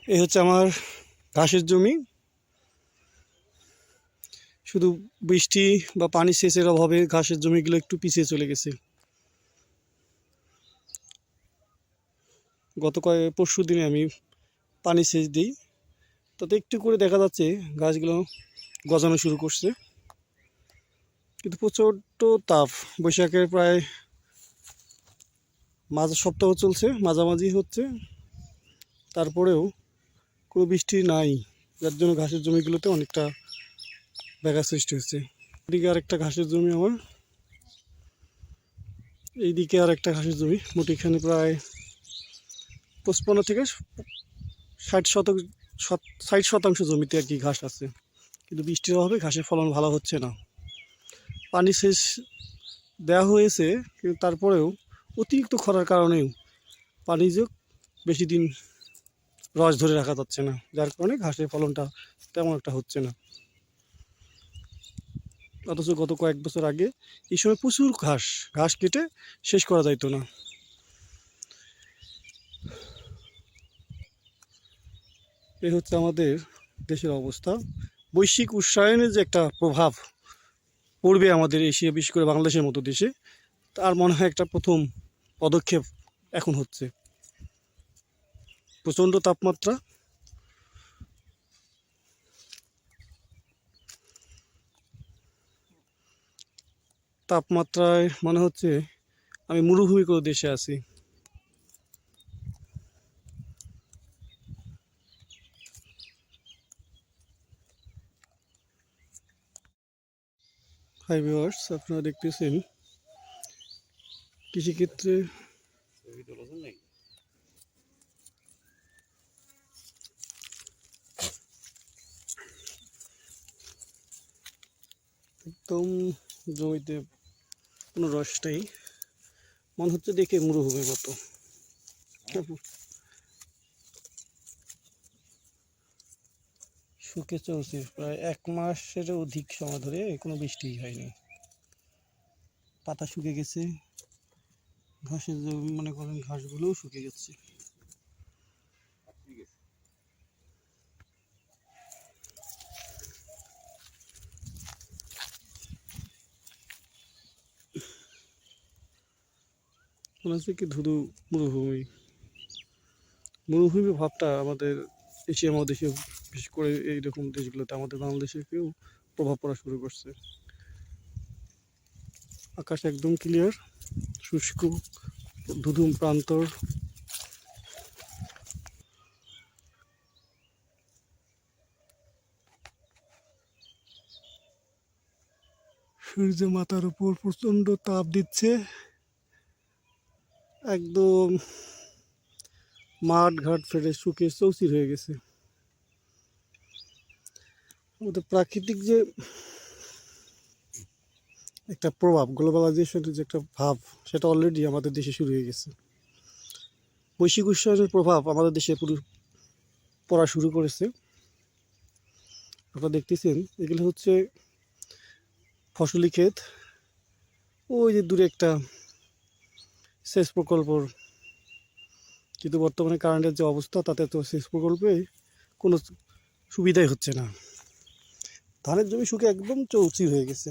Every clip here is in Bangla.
এই হচ্ছে আমার ঘাসের জমি। শুধু বৃষ্টি বা পানি সেচের অভাবে ঘাসের জমিগুলো একটু পিছিয়ে চলে গেছে। গত পরশু দিনে আমি পানি সেচ দিই, তাতে একটু করে দেখা যাচ্ছে গাছগুলো গজানো শুরু করছে। কিন্তু প্রচণ্ড তাপ, বৈশাখের প্রায় মাঝ সপ্তাহ চলছে, মাঝামাঝি হচ্ছে, তারপরেও কোনো বৃষ্টি নাই, যার জন্য ঘাসের জমিগুলোতে অনেকটা ব্যাঘাত সৃষ্টি হচ্ছে। এদিকে আরেকটা ঘাসের জমি আমার, এইদিকে আর একটা ঘাসের জমি। মোট এখানে প্রায় 55 থেকে 60% জমিতে আর কি ঘাস আছে, কিন্তু বৃষ্টির অভাবে ঘাসের ফলন ভালো হচ্ছে না। পানি সেচ দেওয়া হয়েছে, কিন্তু তারপরেও অতিরিক্ত খরার কারণেও পানি যে বেশি দিন রস ধরে রাখা যাচ্ছে না, যার কারণে ঘাসের ফলনটা তেমন একটা হচ্ছে না। অথচ গত কয়েক বছর আগে এই সময় প্রচুর ঘাস কেটে শেষ করা যাইতো না। এই হচ্ছে আমাদের দেশের অবস্থা। বৈশ্বিক উষ্ণায়নের যে একটা প্রভাব পড়বে আমাদের এশিয়া, বিশেষ করে বাংলাদেশের মতো দেশে, তার মনে হয় একটা প্রথম পদক্ষেপ এখন হচ্ছে। প্রচণ্ড তাপমাত্রায় মনে হচ্ছে আমি মরুভূমি কোনো দেশে আছি। হাই ভিউয়ার্স, আপনারা দেখতেছেন কৃষিক্ষেত্রে একদম জমিতে কোনো রস নেই, মনে হচ্ছে দেখে মরুভূমির মতো। শুকে চলছে প্রায় 1 মাসেরও অধিক সময় ধরে, কোনো বৃষ্টি হয়নি। পাতা শুকে গেছে, ঘাসের জমি মনে করেন ঘাসগুলোও শুকে গেছে। মনে হচ্ছে কি ধুধু মরুভূমি। মরুভূমি ভাবটা আমাদের এশিয়া মহাদেশে, বিশেষ করে এইরকম দেশগুলোতে, আমাদের বাংলাদেশেও প্রভাব পড়া শুরু করছে। আকাশ একদম ক্লিয়ার, শুষ্ক, ধুধু প্রান্তর। সূর্য মাথার উপর প্রচণ্ড তাপ দিচ্ছে, একদম মাঠ ঘাট ফেলে শুকে চৌচির হয়ে গেছে। আমাদের প্রাকৃতিক যে একটা প্রভাব, গ্লোবালাইজেশনের যে একটা ভাব, সেটা অলরেডি আমাদের দেশে শুরু হয়ে গেছে। বৈশ্বিক উষ্ণায়নের প্রভাব আমাদের দেশে পুরো পড়া শুরু করেছে। আপনারা দেখতেছেন এগুলো হচ্ছে ফসলি ক্ষেত। ওই যে দূরে একটা সেচ প্রকল্পর, কিন্তু বর্তমানে কারেন্টের যে অবস্থা, তাতে তো সেচ প্রকল্পে কোনো সুবিধাই হচ্ছে না। ধানের জমি শুকে একদম চৌচির হয়ে গেছে,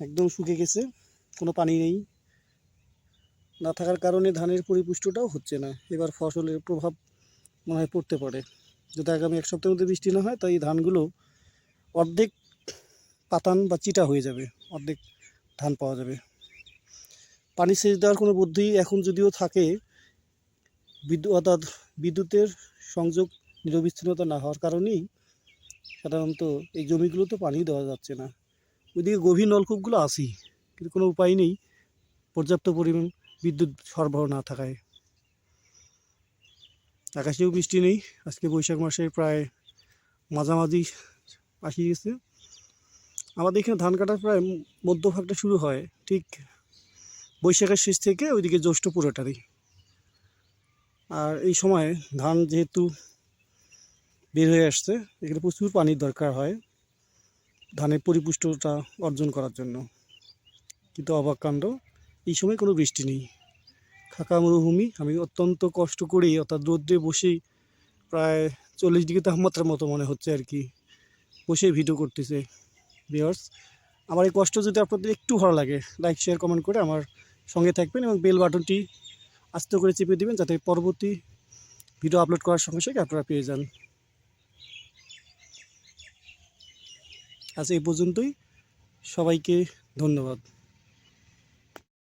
একদম শুকে গেছে, কোনো পানি নেই। না থাকার কারণে ধানের পরিপুষ্টটাও হচ্ছে না। এবার ফসলের প্রভাব মনে হয় পড়তে পারে, যদি আগামী 1 সপ্তাহের মধ্যে বৃষ্টি না হয়, তাই এই ধানগুলো অর্ধেক পাতান বা চিটা হয়ে যাবে, অর্ধেক ধান পাওয়া যাবে। পানি সেচ দেওয়ার কোনো বুদ্ধি এখন যদিও থাকে, অর্থাৎ বিদ্যুতের সংযোগ নিরবিচ্ছিন্নতা না হওয়ার কারণেই সাধারণত এই জমিগুলোতে পানি দেওয়া যাচ্ছে না। ওইদিকে গভীর নলকূপগুলো আছেই, কিন্তু কোনো উপায় নেই পর্যাপ্ত পরিমাণ বিদ্যুৎ সরবরাহ না থাকায়। আকাশেও বৃষ্টি নেই। আজকে বৈশাখ মাসের প্রায় মাঝামাঝি আসি গেছে। আমাদের এখানে ধান কাটার প্রায় মধ্যভাগটা শুরু হয় ঠিক বৈশাখের শেষ থেকে ওইদিকে জ্যৈষ্ঠ পুরোটারই। আর এই সময় ধান যেহেতু বের হয়ে আসছে, এখানে প্রচুর পানির দরকার হয় ধানের পরিপুষ্টতা অর্জন করার জন্য। কিন্তু অবাক কাণ্ড, এই সময় কোনো বৃষ্টি নেই। ফাঁকা মরুভূমি। আমি অত্যন্ত কষ্ট করেই অর্থাৎ রোদ্রে বসেই প্রায় 40 ডিগ্রি তাপমাত্রার মতো মনে হচ্ছে আর কি, বসেই ভিডিও করতেছে। ভিউয়ার্স, আমার এই কষ্ট যদি আপনাদের একটু ভালো লাগে, লাইক শেয়ার কমেন্ট করে আমার সঙ্গে থাকবেন এবং বেল বাটনটি আস্তে করে চেপে দিবেন, যাতে পরবর্তী ভিডিও আপলোড করার সঙ্গে সঙ্গে আপনারা পেয়ে যান। আজ এই পর্যন্তই, সবাইকে ধন্যবাদ।